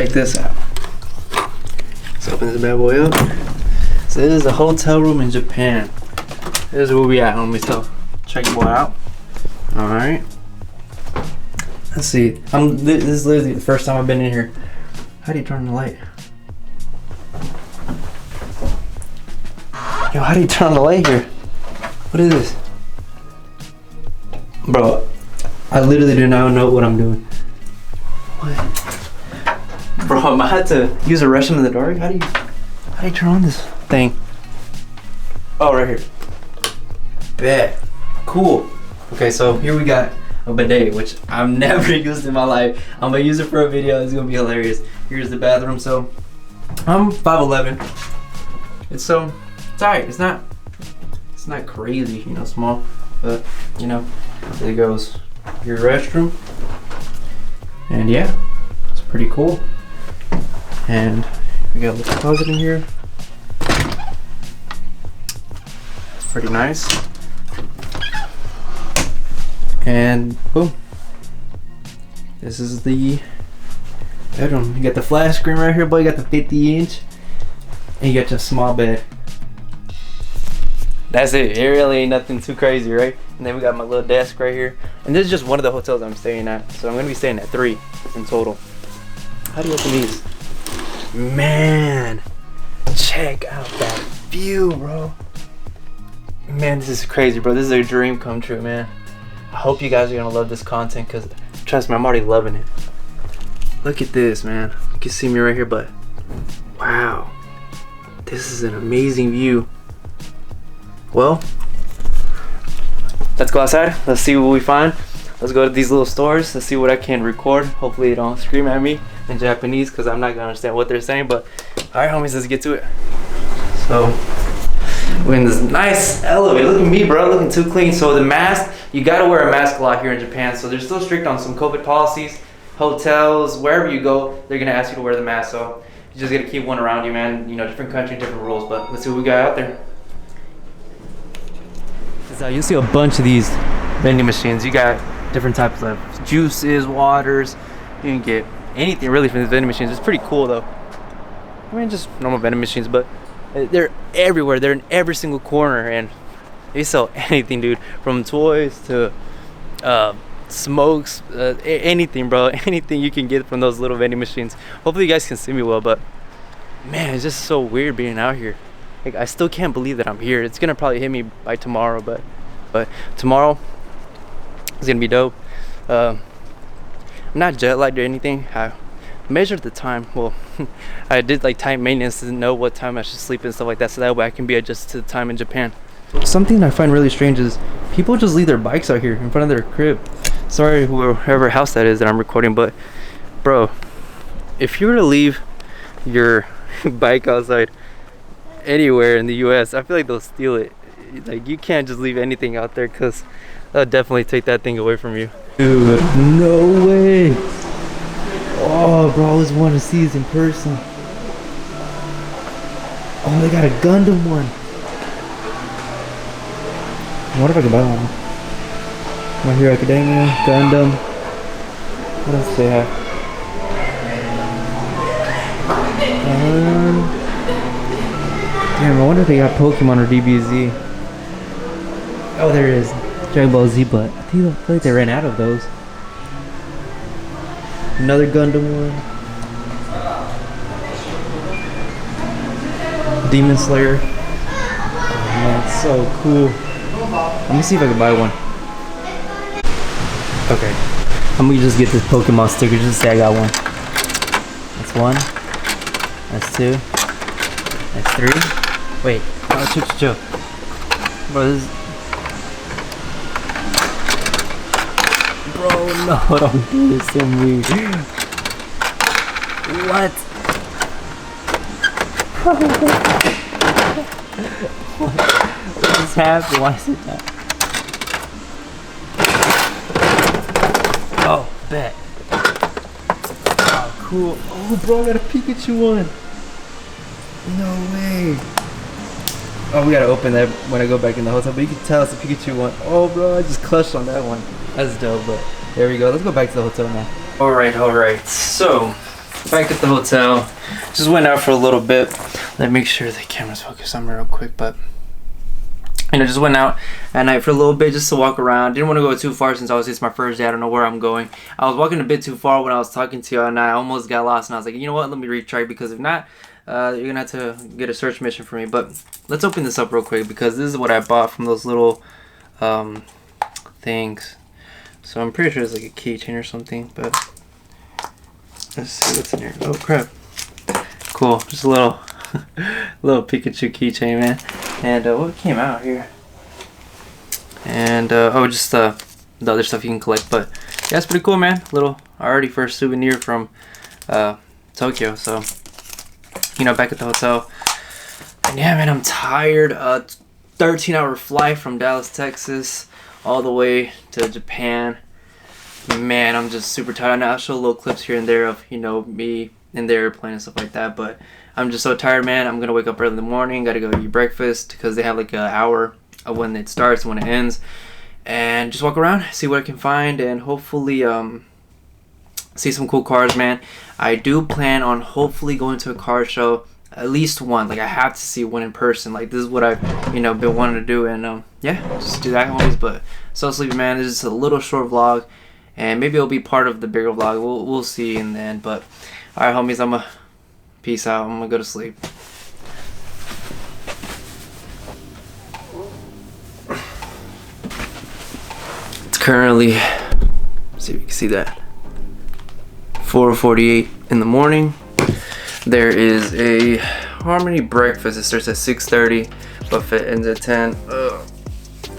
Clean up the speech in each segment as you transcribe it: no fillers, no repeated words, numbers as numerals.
check this out. Let's open this bad boy up. So this is a hotel room in Japan. This is where we at, homie. So check it out. All right. Let's see. This is literally the first time I've been in here. How do you turn the light? Yo, how do you turn on the light here? What is this? Bro, I literally do not know what I'm doing. What? Bro, I might have to use a restroom in the dark. How do you turn on this thing? Oh, right here. Bet. Cool. Okay, so here we got a bidet, which I've never used in my life. I'm gonna use it for a video. It's gonna be hilarious. Here's the bathroom. So I'm 5'11". It's alright. It's not crazy, you know, small, but you know, there goes your restroom. And yeah, it's pretty cool. And we got a little closet in here. It's pretty nice. And boom, this is the bedroom. You got the flat screen right here, boy. You got the 50-inch, and you got your small bed. That's it. It really ain't nothing too crazy, right? And then we got my little desk right here. And this is just one of the hotels I'm staying at. So I'm gonna be staying at 3 in total. How do you open these? Man, check out that view, bro. Man, this is crazy, bro. This is a dream come true, man. I hope you guys are gonna love this content, because trust me, I'm already loving it. Look at this, man. You can see me right here, but wow, this is an amazing view. Well, let's go outside. Let's see what we find. Let's go to these little stores. Let's see what I can record. Hopefully they don't scream at me in Japanese, because I'm not gonna understand what they're saying. But all right, homies, let's get to it. So we're in this nice elevator. Look at me, bro, looking too clean. So the mask, you gotta wear a mask a lot here in Japan. So they're still strict on some COVID policies. Hotels, wherever you go, they're gonna ask you to wear the mask. So you just gotta keep one around you, man. You know, different country, different rules. But let's see what we got out there. So you see a bunch of these vending machines. You got different types of juices, waters. You can get anything really from these vending machines. It's pretty cool though. I mean, just normal vending machines, but they're everywhere. They're in every single corner, and they sell anything, dude. From toys to smokes, anything, bro. Anything you can get from those little vending machines. Hopefully you guys can see me well, but man, it's just so weird being out here. Like, I still can't believe that I'm here. It's gonna probably hit me by tomorrow, but tomorrow is gonna be dope. I'm not jet lagged or anything. I measured the time. Well, I did like time maintenance to know what time I should sleep and stuff like that, so that way I can be adjusted to the time in Japan. Something I find really strange is people just leave their bikes out here in front of their crib. Sorry, whoever house that is that I'm recording, but bro, if you were to leave your bike outside anywhere in the US, I feel like they'll steal it. Like, you can't just leave anything out there, because they'll definitely take that thing away from you. Dude, no way. Oh, bro, I always wanted to see this in person. Oh, they got a Gundam one. I wonder if I can buy one. My Hero Academia, Gundam. What else do they have? Damn, I wonder if they got Pokemon or DBZ. Oh, there it is. Dragon Ball Z, but I feel like they ran out of those. Another Gundam one. Demon Slayer. Oh man, it's so cool. Let me see if I can buy one. Okay, I'm gonna just get this Pokemon sticker just to say I got one. That's one. That's two. That's three. Wait, oh, chill. Bro, this is... Bro, no, don't do this to me. What? What is happening? Why is it that? Oh, bet. Oh, cool. Oh, bro, I got a Pikachu one. No way. Oh, we gotta open that when I go back in the hotel, but you can tell it's a Pikachu one. Oh, bro, I just clutched on that one. That's dope, but there we go. Let's go back to the hotel now. All right. So back at the hotel. Just went out for a little bit. Let me make sure the camera's focused on me real quick, but you know, just went out at night for a little bit just to walk around. Didn't want to go too far since obviously it's my first day. I don't know where I'm going. I was walking a bit too far when I was talking to you, and I almost got lost. And I was like, you know what? Let me retry, because if not, you're gonna have to get a search mission for me. But let's open this up real quick, because this is what I bought from those little things. So I'm pretty sure it's like a keychain or something. But let's see what's in here. Oh crap! Cool, just a little little Pikachu keychain, man. And what came out here? And oh, just the other stuff you can collect. But yeah, it's pretty cool, man. Little already first souvenir from Tokyo. So you know, back at the hotel. And yeah, man, I'm tired. 13-hour flight from Dallas, Texas, all the way to Japan. Man, I'm just super tired. I'll show little clips here and there of, you know, me in the airplane and stuff like that. But I'm just so tired, man. I'm gonna wake up early in the morning. Gotta go eat breakfast, because they have like an hour of when it starts and when it ends. And just walk around, see what I can find, and hopefully see some cool cars, man. I do plan on hopefully going to a car show, at least one. Like, I have to see one in person. Like, this is what I've, you know, been wanting to do. And yeah, just do that, homies. But so sleepy, man. This is a little short vlog, and maybe it'll be part of the bigger vlog. We'll see in the end. But all right, homies, I'm gonna peace out. I'm gonna go to sleep. It's currently, let's see if you can see that, 4:48 in the morning. There is a Harmony breakfast. It starts at 6:30, buffet ends at 10.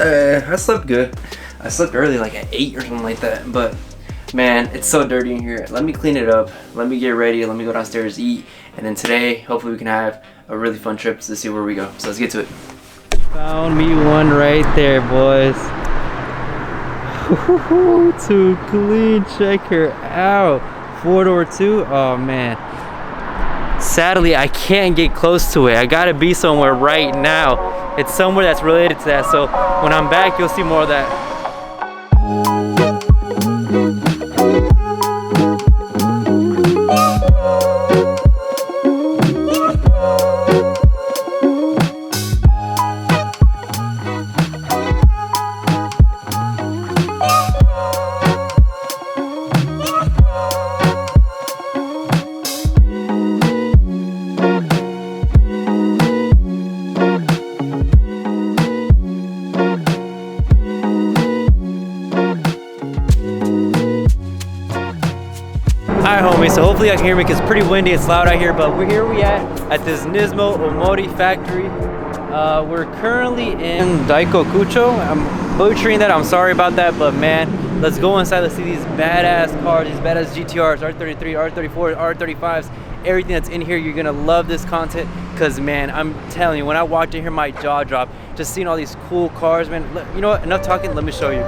I slept good. I slept early, like at 8 or something like that. But man, it's so dirty in here. Let me clean it up. Let me get ready. Let me go downstairs, eat, and then today, hopefully, we can have a really fun trip to see where we go. So let's get to it. Found me one right there, boys. Too clean. Check her out. 4-door 2. Oh man. Sadly, I can't get close to it. I gotta be somewhere right now. It's somewhere that's related to that. So when I'm back, you'll see more of that. Alright, homies, so hopefully you guys can hear me, because it's pretty windy, it's loud out here, but we're here at this Nismo Omori factory. We're currently in Daikokucho. I'm butchering that, I'm sorry about that, but man, let's go inside. Let's see these badass cars, these badass GTRs, R33, R34, R35s, everything that's in here. You're gonna love this content, because man, I'm telling you, when I walked in here, my jaw dropped. Just seeing all these cool cars, man. You know what, enough talking, let me show you.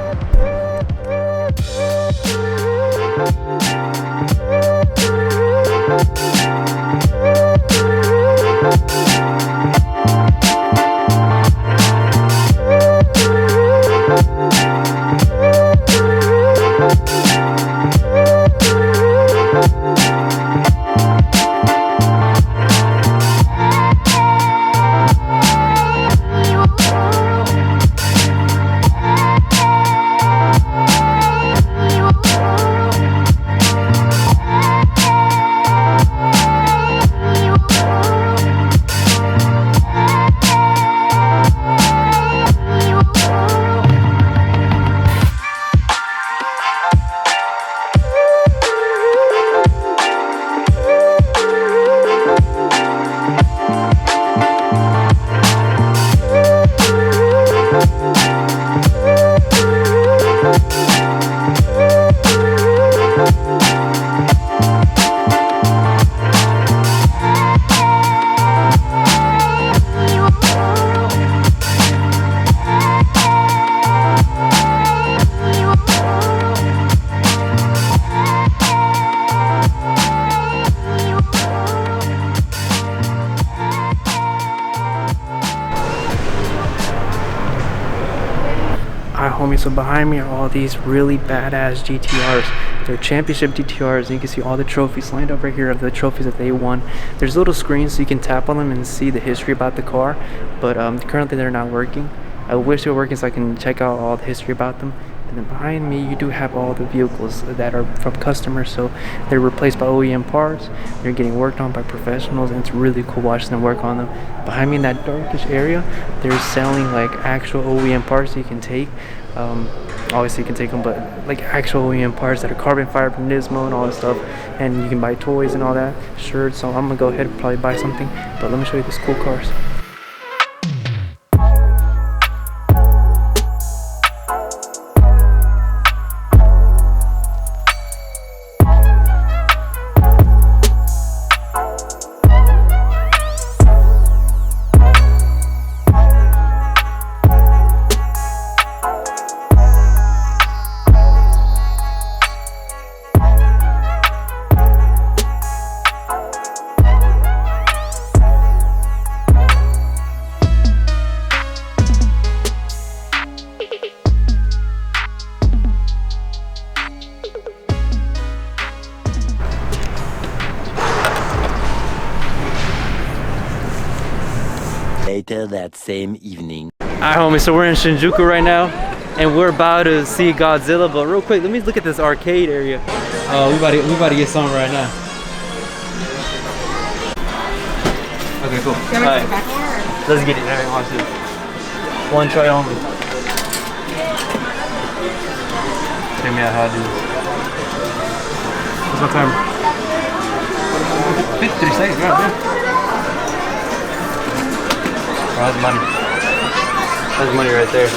Alright, homie, so behind me are all these really badass GTRs. They're championship DTRs, and you can see all the trophies lined up right here of the trophies that they won. There's little screens so you can tap on them and see the history about the car, but currently they're not working. I wish they were working so I can check out all the history about them. And then behind me, you do have all the vehicles that are from customers, so they're replaced by OEM parts. They're getting worked on by professionals, and it's really cool watching them work on them. Behind me in that darkish area, they're selling like actual OEM parts that you can take. Obviously you can take them, but like actual OEM parts that are carbon fiber from Nismo and all that stuff. And you can buy toys and all that, shirts. So I'm gonna go ahead and probably buy something, but let me show you these cool cars. Later that same evening. Alright homie, so we're in Shinjuku right now and we're about to see Godzilla, but real quick, let me look at this arcade area. We about to get something right now. Okay, cool. Alright, let's get it. Alright, watch this. One try only. Show me out how to do this. What's my timer? 53 seconds, right there. That's money. That's money right there.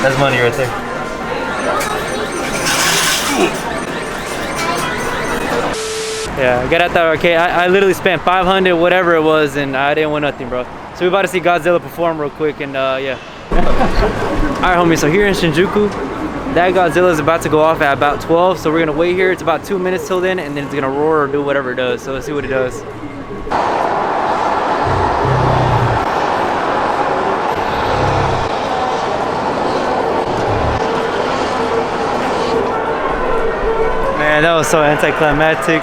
That's money right there. Yeah, I got at that arcade. I literally spent 500 whatever it was and I didn't win nothing, bro. So we about to see Godzilla perform real quick and yeah. Alright homie, so here in Shinjuku, that Godzilla is about to go off at about 12, so we're gonna wait here. It's about 2 minutes till then, and then it's gonna roar or do whatever it does. So let's see what it does. Man, that was so anticlimactic.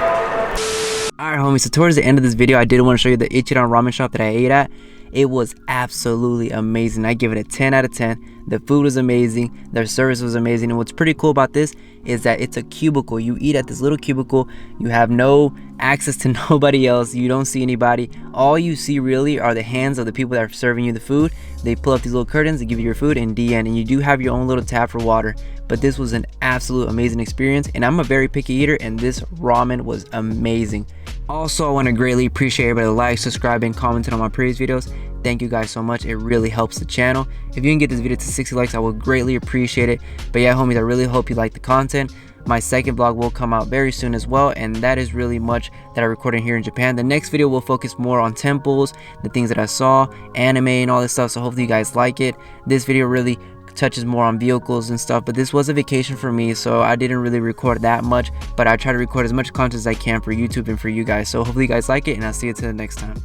Alright homie, so towards the end of this video, I did want to show you the Ichiran ramen shop that I ate at. It was absolutely amazing. I give it a 10 out of 10. The food was amazing, their service was amazing, and what's pretty cool about this is that it's a cubicle. You eat at this little cubicle, you have no access to nobody else, you don't see anybody. All you see really are the hands of the people that are serving you the food. They pull up these little curtains, they give you your food, and the end. And you do have your own little tap for water. But this was an absolute amazing experience, and I'm a very picky eater, and this ramen was amazing. Also, I want to greatly appreciate everybody like, subscribing, commenting on my previous videos. Thank you guys so much. It really helps the channel. If you can get this video to 60 likes, I would greatly appreciate it. But yeah, homies, I really hope you like the content. My second vlog will come out very soon as well, and that is really much that I recorded here in Japan. The next video will focus more on temples, the things that I saw, anime, and all this stuff. So hopefully you guys like it. This video really touches more on vehicles and stuff, but this was a vacation for me, so I didn't really record that much, but I try to record as much content as I can for YouTube and for you guys. So hopefully you guys like it, and I'll see you till the next time.